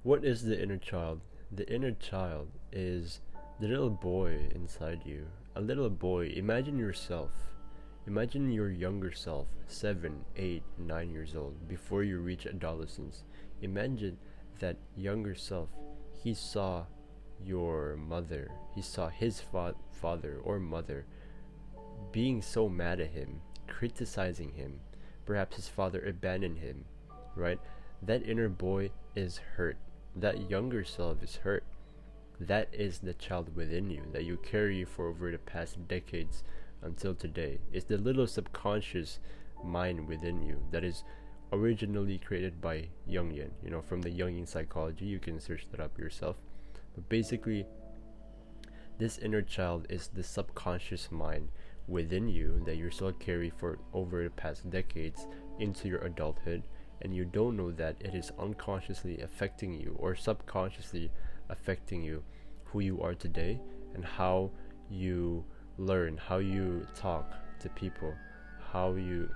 What is the inner child? The inner child is the little boy inside you. A little boy. Imagine yourself. Imagine your younger self, 7, 8, 9 years old, before you reach adolescence. Imagine that younger self. He saw your mother. He saw his father or mother being so mad at him, criticizing him. Perhaps his father abandoned him, right? That inner boy is hurt. That younger self is hurt. That is the child within you that you carry for over the past decades until today. It's the little subconscious mind within you that is originally created by Jungian. From the Jungian psychology, you can search that up yourself. But basically, this inner child is the subconscious mind within you that you still carry for over the past decades into your adulthood, and you don't know that it is unconsciously affecting you or subconsciously affecting you, who you are today, and how you learn, how you talk to people, how you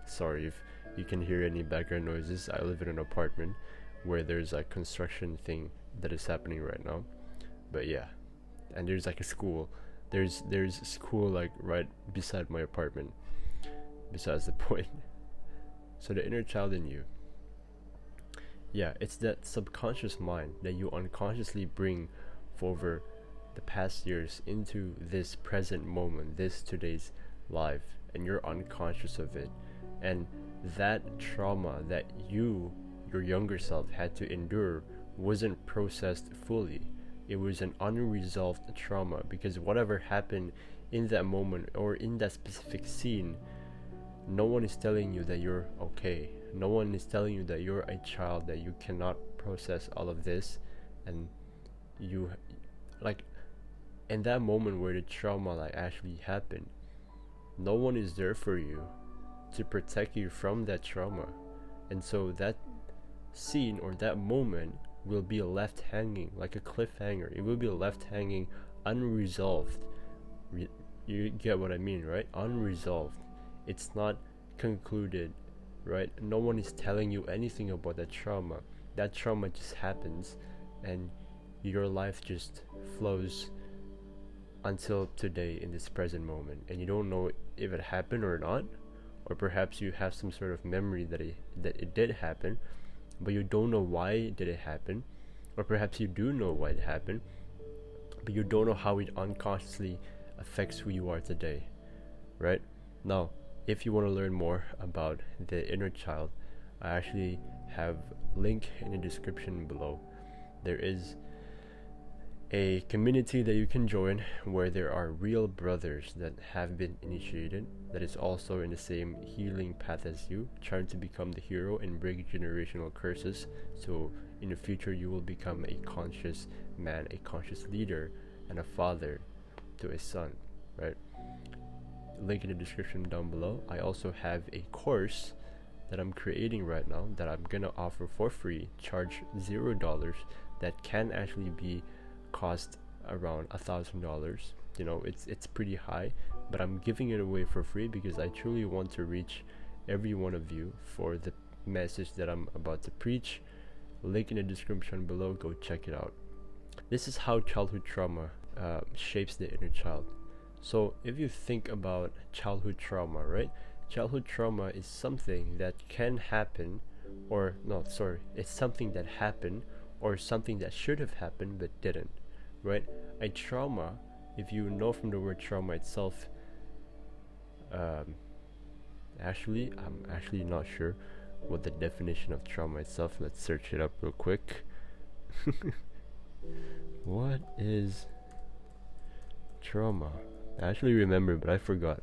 sorry if you can hear any background noises. I live in an apartment where there's a construction thing that is happening right now. But yeah, and there's like a school. There's school like right beside my apartment. Besides the point. So the inner child in you. Yeah, it's that subconscious mind that you unconsciously bring for over the past years into this present moment, this today's life, and you're unconscious of it. And that trauma that your younger self had to endure wasn't processed fully. It was an unresolved trauma because whatever happened in that moment or in that specific scene, no one is telling you that you're okay. No one is telling you that you're a child, that you cannot process all of this, and you like in that moment where the trauma like actually happened, no one is there for you to protect you from that trauma. And so that scene or that moment will be left hanging like a cliffhanger. It will be left hanging unresolved. You get what I mean, right? Unresolved. It's not concluded, right? No one is telling you anything about that trauma. That trauma just happens, and your life just flows until today in this present moment, and you don't know if it happened or not, or perhaps you have some sort of memory that it did happen, but you don't know why did it happen, or perhaps you do know why it happened, but you don't know how it unconsciously affects who you are today, right? Now, if you want to learn more about the inner child, I actually have link in the description below. There is a community that you can join where there are real brothers that have been initiated, that is also in the same healing path as you, trying to become the hero and break generational curses, so in the future you will become a conscious man, a conscious leader, and a father to a son, right? Link in the description down below. I also have a course that I'm creating right now that I'm gonna offer for free, charge $0, that can actually be cost around $1,000. It's pretty high, but I'm giving it away for free because I truly want to reach every one of you for the message that I'm about to preach. Link in the description below. Go check it out. This is how childhood trauma shapes the inner child. So if you think about childhood trauma, right? Childhood trauma is something that can happen, it's something that happened or something that should have happened but didn't, right? A trauma, if you know from the word trauma itself, I'm actually not sure what the definition of trauma itself. Let's search it up real quick. What is trauma? I actually remember, but I forgot.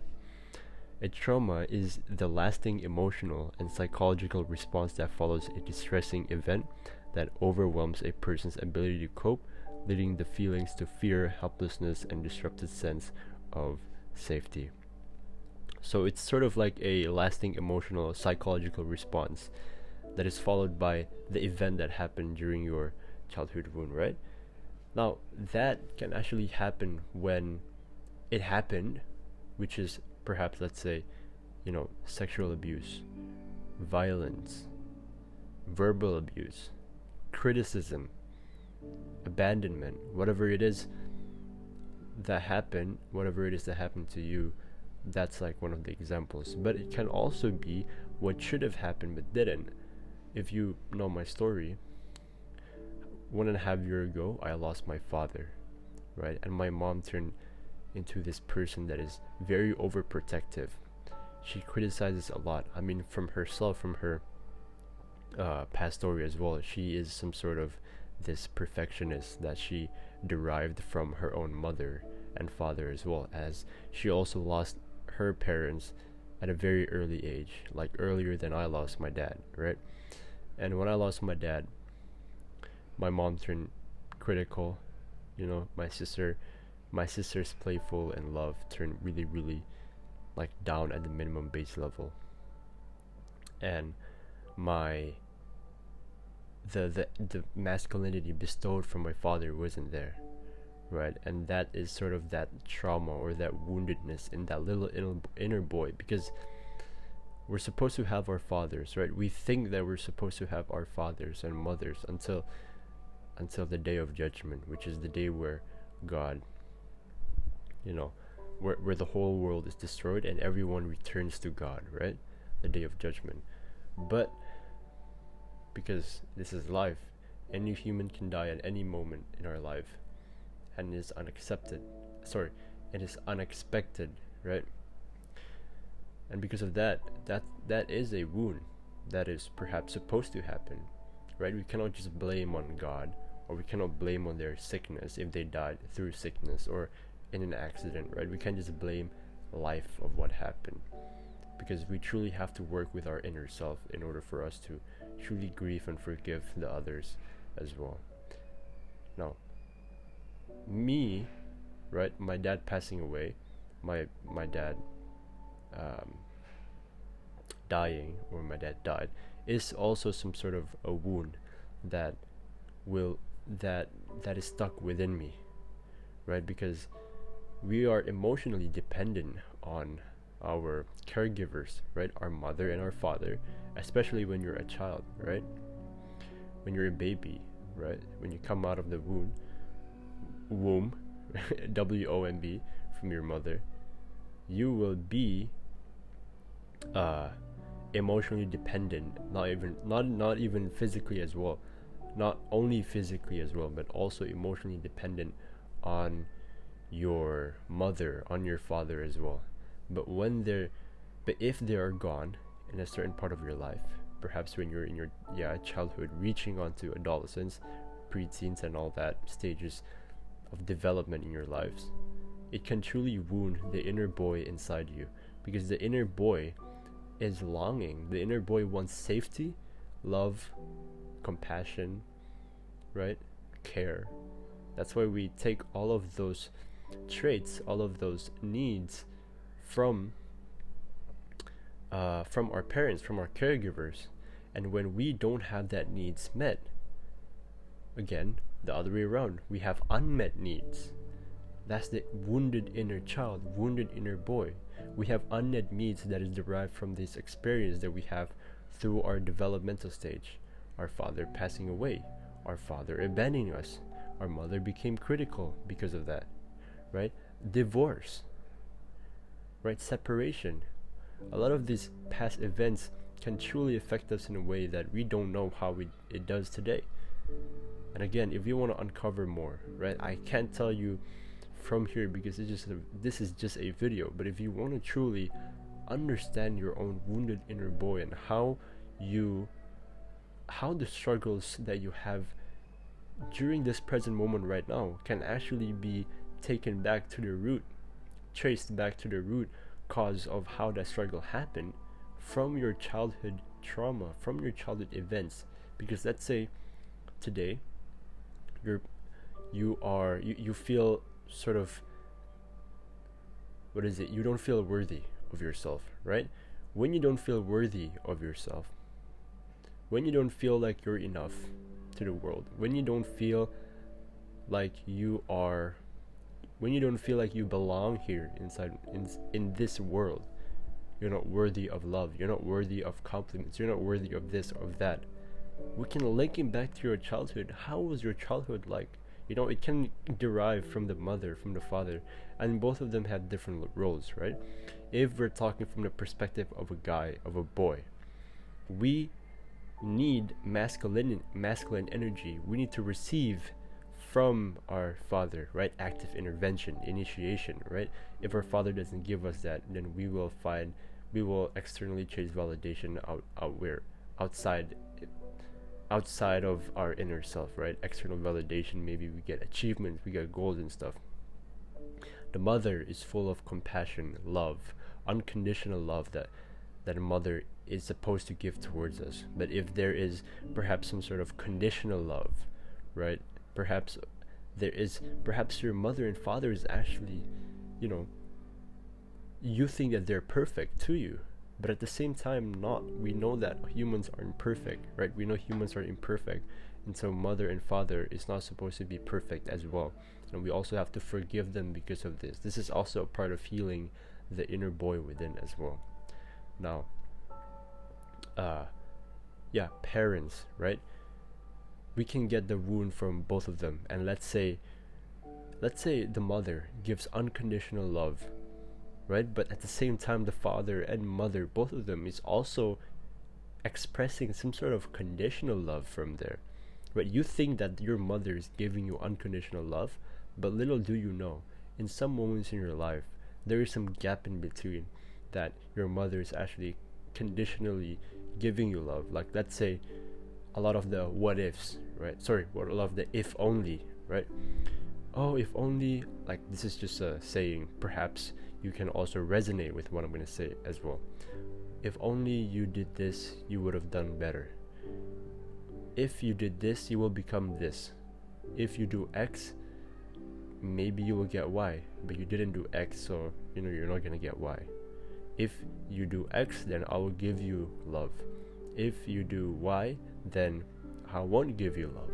A trauma is the lasting emotional and psychological response that follows a distressing event that overwhelms a person's ability to cope, leading the feelings to fear, helplessness, and disrupted sense of safety. So it's sort of like a lasting emotional psychological response that is followed by the event that happened during your childhood wound, right? Now, that can actually happen when it happened, which is perhaps, let's say, sexual abuse, violence, verbal abuse, criticism, abandonment, whatever it is that happened, to you, that's like one of the examples. But it can also be what should have happened but didn't. If you know my story, 1.5 years ago, I lost my father, right? And my mom turned into this person that is very overprotective. She criticizes a lot. I mean, from herself, from her past story as well. She is some sort of this perfectionist that she derived from her own mother and father, as well as she also lost her parents at a very early age, like earlier than I lost my dad, right? And when I lost my dad, my mom turned critical. My sister's playful and love turned really, really like down at the minimum base level. And my the masculinity bestowed from my father wasn't there, right? And that is sort of that trauma or that woundedness in that little inner boy, because we're supposed to have our fathers, right? We think that we're supposed to have our fathers and mothers until the day of judgment, which is the day where God, where the whole world is destroyed and everyone returns to God, right? The day of judgment. But because this is life, any human can die at any moment in our life, and it is unexpected, right? And because of that is a wound that is perhaps supposed to happen, right? We cannot just blame on God, or we cannot blame on their sickness if they died through sickness or in an accident, right? We can't just blame life of what happened, because we truly have to work with our inner self in order for us to truly grieve and forgive the others as well. Now, me, right, my dad passing away, my dad dying, or my dad died, is also some sort of a wound that is stuck within me, right? Because we are emotionally dependent on our caregivers, right? Our mother and our father, especially when you're a child, right? When you're a baby, right? When you come out of the womb, WOMB, from your mother, you will be emotionally dependent, not even physically as well, not only physically as well, but also emotionally dependent on your mother, on your father as well. But if they are gone in a certain part of your life, perhaps when you're in your childhood, reaching onto adolescence, preteens, and all that stages of development in your lives, it can truly wound the inner boy inside you, because the inner boy is longing. The inner boy wants safety, love, compassion, right? Care. That's why we take all of those traits, all of those needs from our parents, from our caregivers. And when we don't have that needs met, again, the other way around, we have unmet needs. That's the wounded inner child, wounded inner boy. We have unmet needs that is derived from this experience that we have through our developmental stage. Our father passing away, our father abandoning us, our mother became critical because of that, right? Divorce, right? Separation. A lot of these past events can truly affect us in a way that we don't know how it does today. And again, if you want to uncover more, right, I can't tell you from here because this is just a video. But if you want to truly understand your own wounded inner boy and how the struggles that you have during this present moment right now can actually be taken back to the root, traced back to the root cause of how that struggle happened from your childhood trauma, from your childhood events. Because let's say today you feel sort of, you don't feel worthy of yourself, right? When you don't feel worthy of yourself, when you don't feel like you're enough to the world, when you don't feel like you belong here inside in this world, you're not worthy of love, you're not worthy of compliments, you're not worthy of this or of that, We can link it back to your childhood. How was your childhood like? It can derive from the mother, from the father, and both of them have different roles, right? If we're talking from the perspective of a guy, of a boy, we need masculine energy. We need to receive from our father, right? Active intervention, initiation, right? If our father doesn't give us that, then we will externally chase validation outside outside of our inner self, right? External validation, maybe we get achievements, we get goals and stuff. The mother is full of compassion, love, unconditional love that a mother is supposed to give towards us. But if there is perhaps some sort of conditional love, right? Perhaps your mother and father is actually, you know, you think that they're perfect to you, but at the same time not. We know that humans are imperfect, right? We know humans are imperfect, and so mother and father is not supposed to be perfect as well, and we also have to forgive them because of this. This is also a part of healing the inner boy within as well. Now, parents, right? We can get the wound from both of them, and let's say the mother gives unconditional love, right? But at the same time, the father and mother, both of them, is also expressing some sort of conditional love from there, right? You think that your mother is giving you unconditional love, but little do you know, in some moments in your life, there is some gap in between that your mother is actually conditionally giving you love. Like, let's say a lot of the what ifs, right? A lot of the if only, right? Oh, if only, like, this is just a saying. Perhaps you can also resonate with what I'm going to say as well. If only you did this, you would have done better. If you did this, you will become this. If you do X, maybe you will get Y, but you didn't do X, so you're not going to get Y. If you do X, then I will give you love. If you do Y, then I won't give you love.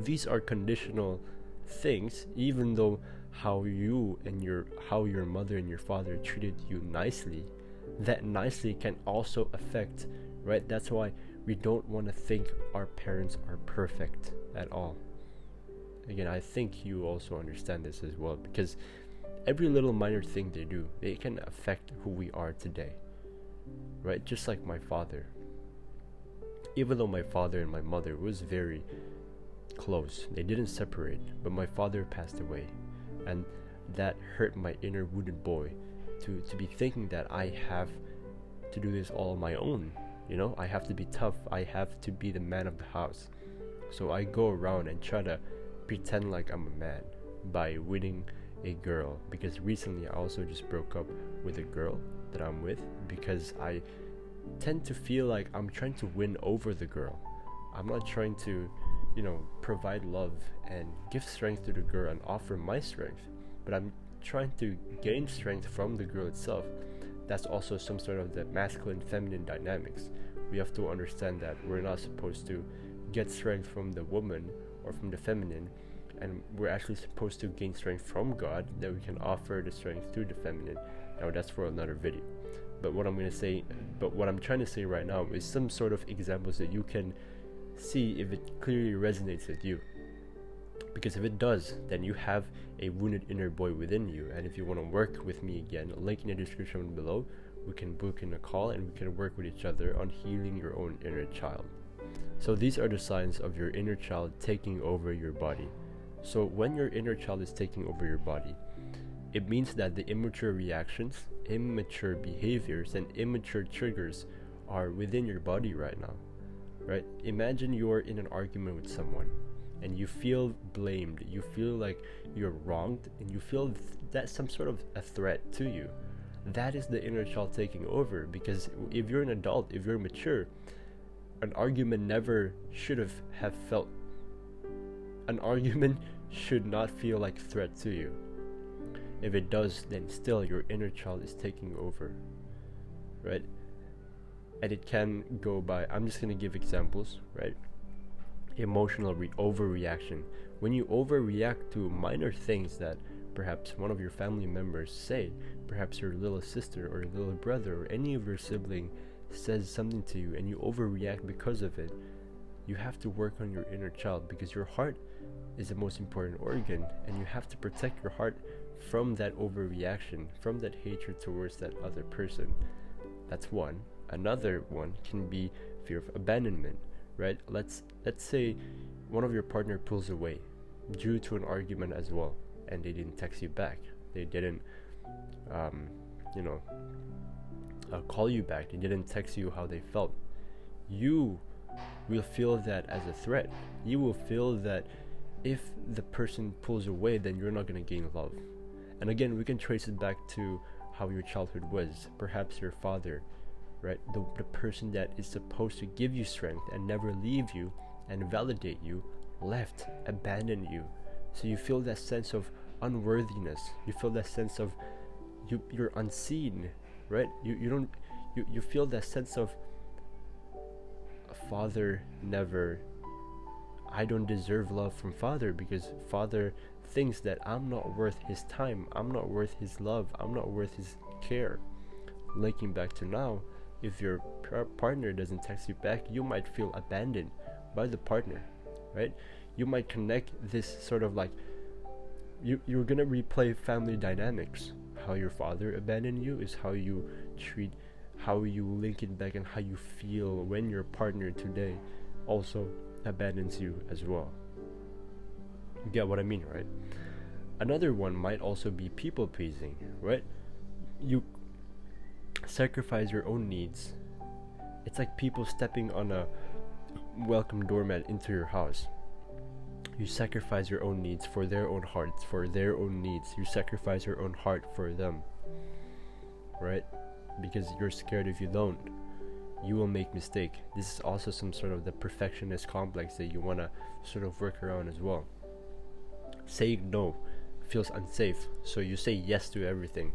These are conditional things, even though how your mother and your father treated you nicely, that nicely can also affect, right? That's why we don't want to think our parents are perfect at all. Again, I think you also understand this as well, because every little minor thing they do, they can affect who we are today, right? Just like my father. Even though my father and my mother was very close, they didn't separate, but my father passed away, and that hurt my inner wounded boy to be thinking that I have to do this all on my own. I have to be tough, I have to be the man of the house. So I go around and try to pretend like I'm a man by winning a girl, because recently I also just broke up with a girl that I'm with, because I tend to feel like I'm trying to win over the girl. I'm not trying to provide love and give strength to the girl and offer my strength, but I'm trying to gain strength from the girl itself. That's also some sort of the masculine feminine dynamics. We have to understand that we're not supposed to get strength from the woman or from the feminine, and we're actually supposed to gain strength from God, that we can offer the strength to the feminine. Now that's for another video. But what I'm trying to say right now is some sort of examples that you can see if it clearly resonates with you. Because if it does, then you have a wounded inner boy within you. And if you want to work with me again, link in the description below, we can book in a call and we can work with each other on healing your own inner child. So these are the signs of your inner child taking over your body. So when your inner child is taking over your body, it means that the immature reactions, immature behaviors, and immature triggers are within your body right now. Right? Imagine you're in an argument with someone and you feel blamed, you feel like you're wronged, and you feel that's some sort of a threat to you. That is the inner child taking over, because if you're an adult, if you're mature, an argument never should have felt. An argument should not feel like a threat to you. If it does, then still your inner child is taking over, right? And it can go by, I'm just going to give examples, right? Emotional overreaction. When you overreact to minor things that perhaps one of your family members say, perhaps your little sister or your little brother or any of your sibling says something to you and you overreact because of it, you have to work on your inner child, because your heart is the most important organ, and you have to protect your heart from that overreaction, from that hatred towards that other person. That's one. Another one can be fear of abandonment, right? Let's say one of your partner pulls away due to an argument as well, and they didn't text you back. They didn't, call you back. They didn't text you how they felt. You will feel that as a threat. You will feel that if the person pulls away, then you're not going to gain love. And again, we can trace it back to how your childhood was. Perhaps your father, right? The person that is supposed to give you strength and never leave you and validate you, left, abandoned you. So you feel that sense of unworthiness. You feel that sense of you're unseen, right? You feel that sense of father never, I don't deserve love from father, because father thinks that I'm not worth his time, I'm not worth his love, I'm not worth his care. Linking back to now, if your partner doesn't text you back, you might feel abandoned by the partner, right? You might connect this sort of like, you're gonna replay family dynamics. How your father abandoned you is how you treat, how you link it back, and how you feel when your partner today also abandons you as well. You get what I mean, right? Another one might also be people pleasing, right? You sacrifice your own needs. It's like people stepping on a welcome doormat into your house. You sacrifice your own needs for their own hearts, for their own needs. You sacrifice your own heart for them, right? Because you're scared if you don't, you will make mistake. This is also some sort of the perfectionist complex that you want to sort of work around as well. Saying no feels unsafe, so you say yes to everything.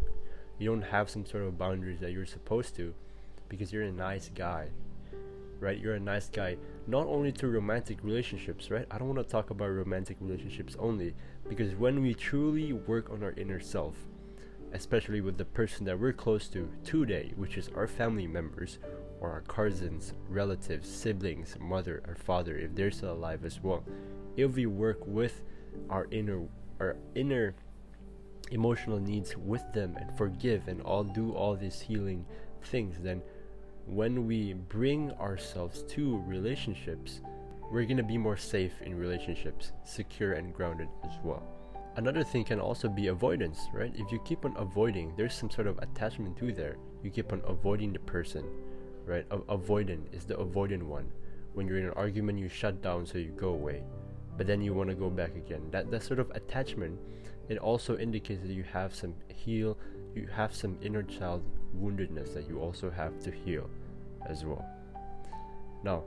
You don't have some sort of boundaries that you're supposed to, because you're a nice guy, right? You're a nice guy, not only to romantic relationships, right? I don't want to talk about romantic relationships only, because when we truly work on our inner self, especially with the person that we're close to today, which is our family members or our cousins, relatives, siblings, mother or father, if they're still alive as well, if we work with our inner emotional needs with them and forgive and do all these healing things, then when we bring ourselves to relationships, we're going to be more safe in relationships, secure and grounded as well. Another thing can also be avoidance, right? If you keep on avoiding, there's some sort of attachment to there. You keep on avoiding the person, right? Avoidant is the avoidant one. When you're in an argument, you shut down so you go away, but then you want to go back again. That sort of attachment, it also indicates that you have some inner child woundedness that you also have to heal as well. Now,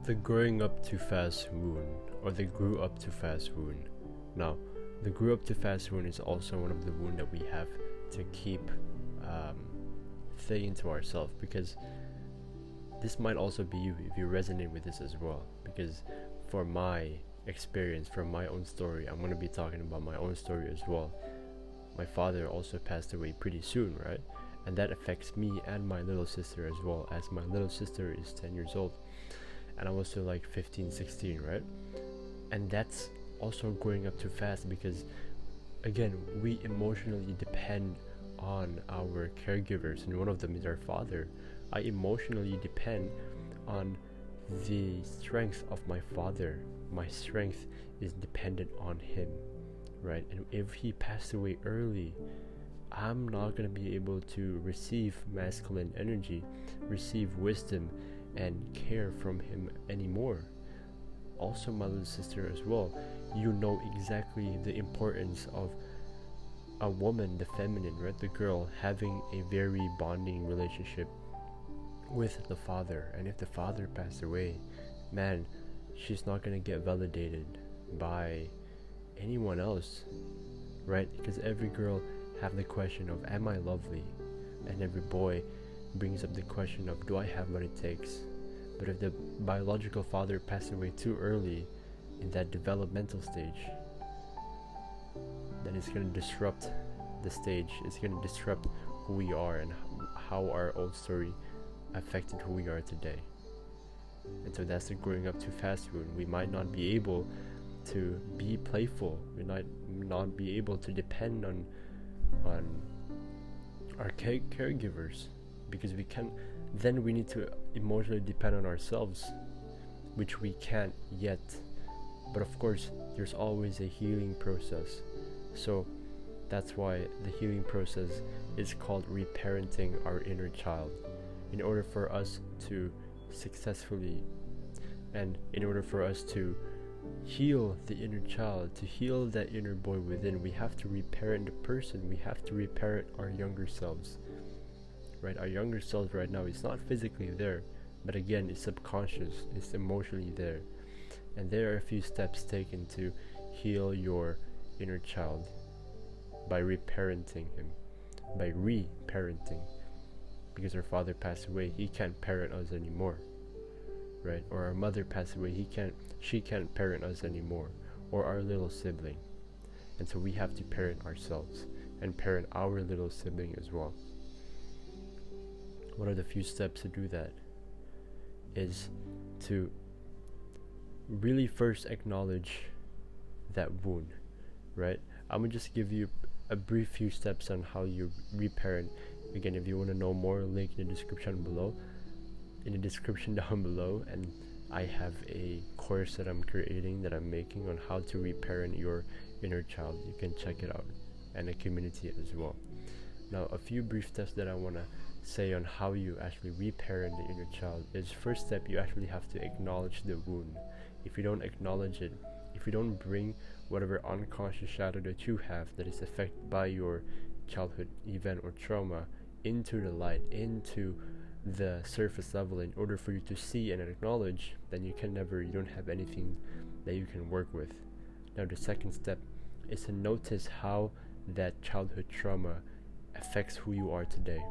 the growing up too fast wound, or the grew up too fast wound. Now, the grew up too fast wound is also one of the wounds that we have to keep saying to ourselves, because this might also be you if you resonate with this as well. Because for my experience, from my own story, I'm going to be talking about my own story as well. My father also passed away pretty soon, right? And that affects me and my little sister as well, as my little sister is 10 years old and I'm also like 15, 16, right? And that's also growing up too fast, because again, we emotionally depend on our caregivers, and one of them is our father. I emotionally depend on the strength of my father. My strength is dependent on him, right? And if he passed away early, I'm not going to be able to receive masculine energy, receive wisdom and care from him anymore. Also, my little sister as well, you know exactly the importance of a woman, the feminine, right, the girl, having a very bonding relationship with the father. And if the father passed away, man, she's not going to get validated by anyone else, right? Because every girl have the question of, am I lovely? And every boy brings up the question of, do I have what it takes? But if the biological father passed away too early in that developmental stage, then it's going to disrupt the stage. It's going to disrupt who we are and how our own story affected who we are today. And so that's the growing up too fast wound. We might not be able to be playful. We might not be able to depend on our caregivers, because we can. Then we need to emotionally depend on ourselves, which we can't yet. But of course, there's always a healing process. So that's why the healing process is called reparenting our inner child. In order for us to successfully, and in order for us to heal the inner child, to heal that inner boy within, we have to reparent the person. We have to reparent our younger selves, right? Our younger selves right now is not physically there, but again, it's subconscious, it's emotionally there. And there are a few steps taken to heal your inner child by reparenting him, by reparenting. Because our father passed away, he can't parent us anymore, right? Or our mother passed away, she can't parent us anymore, or our little sibling. And so we have to parent ourselves and parent our little sibling as well. One of the few steps to do that is to really first acknowledge that wound, right? I'm gonna just give you a brief few steps on how you reparent. Again, if you want to know more, link in the description down below, and I have a course that I'm creating, that I'm making, on how to reparent your inner child. You can check it out, and a community as well. Now, a few brief steps that I want to say on how you actually reparent the inner child is, first step, you actually have to acknowledge the wound. If you don't acknowledge it, if you don't bring whatever unconscious shadow that you have that is affected by your childhood event or trauma into the light, into the surface level, in order for you to see and acknowledge, then you don't have anything that you can work with. Now, the second step is to notice how that childhood trauma affects who you are today,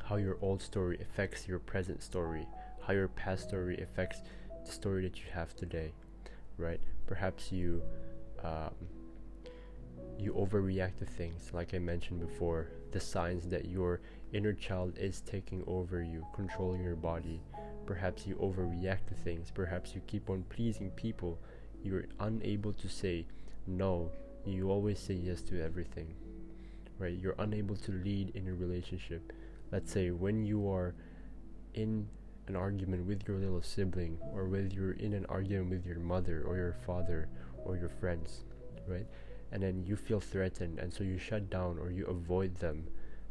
how your old story affects your present story, how your past story affects the story that you have today, right? Perhaps you overreact to things, like I mentioned before, the signs that your inner child is taking over you, controlling your body. Perhaps you overreact to things. Perhaps you keep on pleasing people. You're unable to say no. You always say yes to everything, right? You're unable to lead in a relationship. Let's say when you are in an argument with your little sibling, or when you're in an argument with your mother or your father or your friends, right? And then you feel threatened, and so you shut down or you avoid them.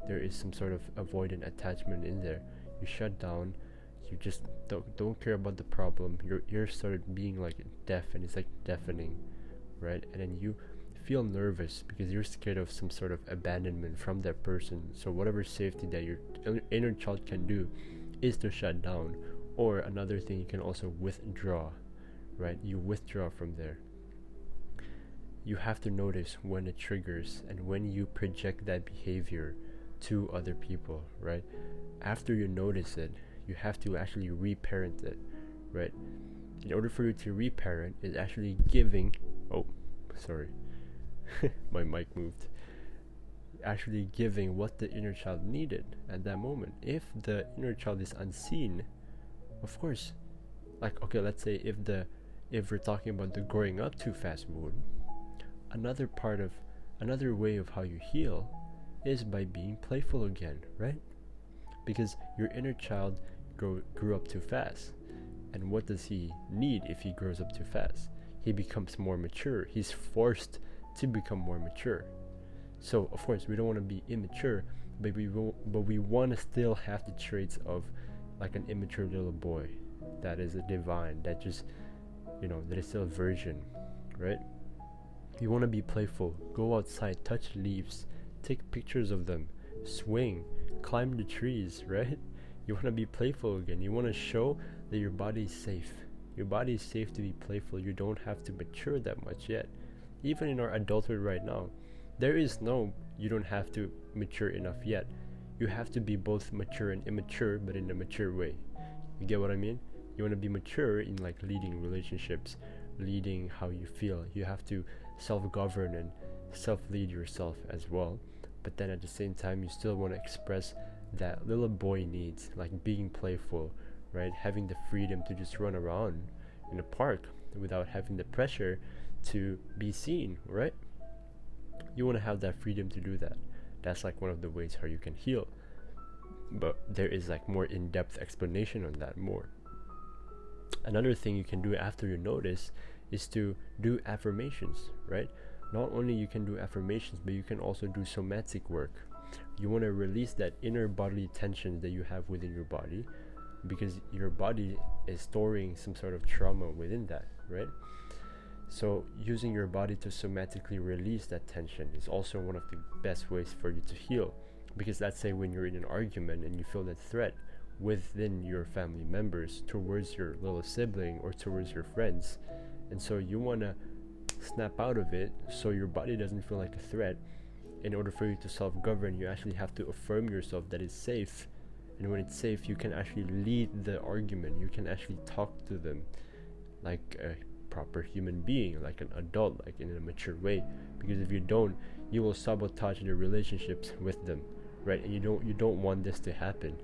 There is some sort of avoidant attachment in there. You shut down, you just don't care about the problem. Your ears started being like deaf, and it's like deafening, right? And then you feel nervous because you're scared of some sort of abandonment from that person. So whatever safety that your inner child can do is to shut down. Or another thing, you can also withdraw, right? You withdraw from there. You have to notice when it triggers and when you project that behavior to other people, right? After you notice it, you have to actually reparent it, right? In order for you to reparent, is actually giving. Oh, sorry, my mic moved. Actually giving what the inner child needed at that moment. If the inner child is unseen, of course, like, okay, let's say if we're talking about the growing up too fast wound, another way of how you heal is by being playful again, right? Because your inner child grew up too fast, and what does he need if he grows up too fast? He becomes more mature. He's forced to become more mature. So of course we don't want to be immature, but we want to still have the traits of like an immature little boy that is a divine, that just, that is still a virgin, right? You want to be playful. Go outside, touch leaves, take pictures of them, swing, climb the trees, right? You want to be playful again. You want to show that your body is safe. Your body is safe to be playful. You don't have to mature that much yet. Even in our adulthood right now, you don't have to mature enough yet. You have to be both mature and immature, but in a mature way. You get what I mean? You want to be mature in like leading relationships, leading how you feel. You have to self-govern and self-lead yourself as well. But then at the same time, you still want to express that little boy needs, like being playful, right? Having the freedom to just run around in a park without having the pressure to be seen, right? You want to have that freedom to do that. That's like one of the ways how you can heal. But there is like more in-depth explanation on that more. Another thing you can do after you notice is to do affirmations, right? Not only you can do affirmations, but you can also do somatic work. You want to release that inner bodily tension that you have within your body, because your body is storing some sort of trauma within that, right? So using your body to somatically release that tension is also one of the best ways for you to heal. Because let's say when you're in an argument and you feel that threat within your family members towards your little sibling or towards your friends, and so you want to snap out of it so your body doesn't feel like a threat. In order for you to self-govern, you actually have to affirm yourself that it's safe. And when it's safe, you can actually lead the argument. You can actually talk to them like a proper human being, like an adult, like in a mature way. Because if you don't, you will sabotage the relationships with them, right? And you don't want this to happen,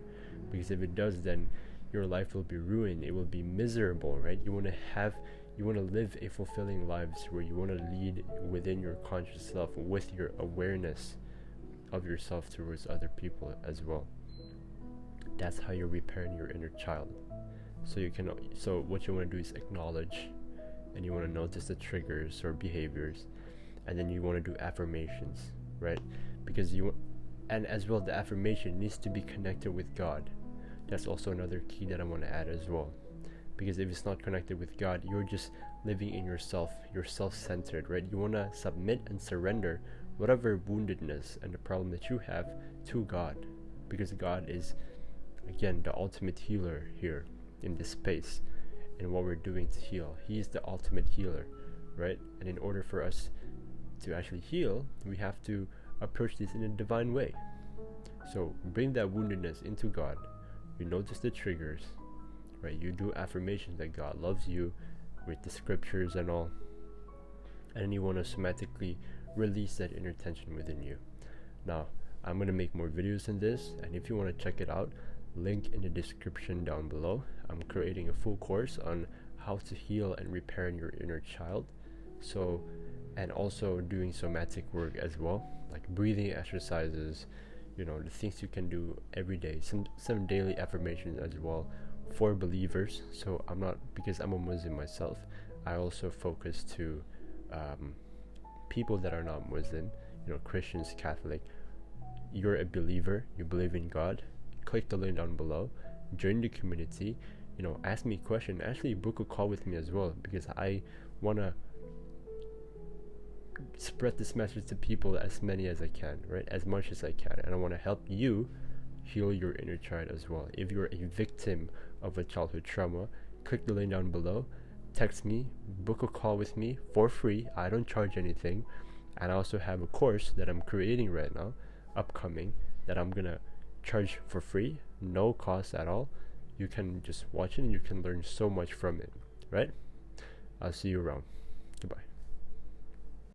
because if it does, then your life will be ruined. It will be miserable, right? You want to live a fulfilling lives where you want to lead within your conscious self with your awareness of yourself towards other people as well. That's how you're repairing your inner child. So what you want to do is acknowledge, and you want to notice the triggers or behaviors, and then you want to do affirmations, right? Because and as well, the affirmation needs to be connected with God. That's also another key that I want to add as well. Because if it's not connected with God, you're just living in yourself. You're self-centered, right? You want to submit and surrender whatever woundedness and the problem that you have to God. Because God is, again, the ultimate healer here in this space, and what we're doing to heal. He is the ultimate healer, right? And in order for us to actually heal, we have to approach this in a divine way. So bring that woundedness into God. You notice the triggers, right? You do affirmations that God loves you with the scriptures and all, and then you want to somatically release that inner tension within you. Now, I'm going to make more videos on this, and if you want to check it out, link in the description down below. I'm creating a full course on how to heal and repair your inner child. So, and also doing somatic work as well, like breathing exercises, the things you can do every day, some daily affirmations as well for believers. So because I'm a Muslim myself, I also focus to people that are not Muslim, Christians, Catholic. You're a believer, you believe in God, click the link down below, join the community, ask me a question, actually book a call with me as well, because I want to spread this message to people, as many as I can, right? As much as I can. And I want to help you heal your inner child as well. If you're a victim of a childhood trauma, click the link down below, text me, book a call with me for free. I don't charge anything. And I also have a course that I'm creating right now, upcoming, that I'm gonna charge for free, no cost at all. You can just watch it and you can learn so much from it, right? I'll see you around.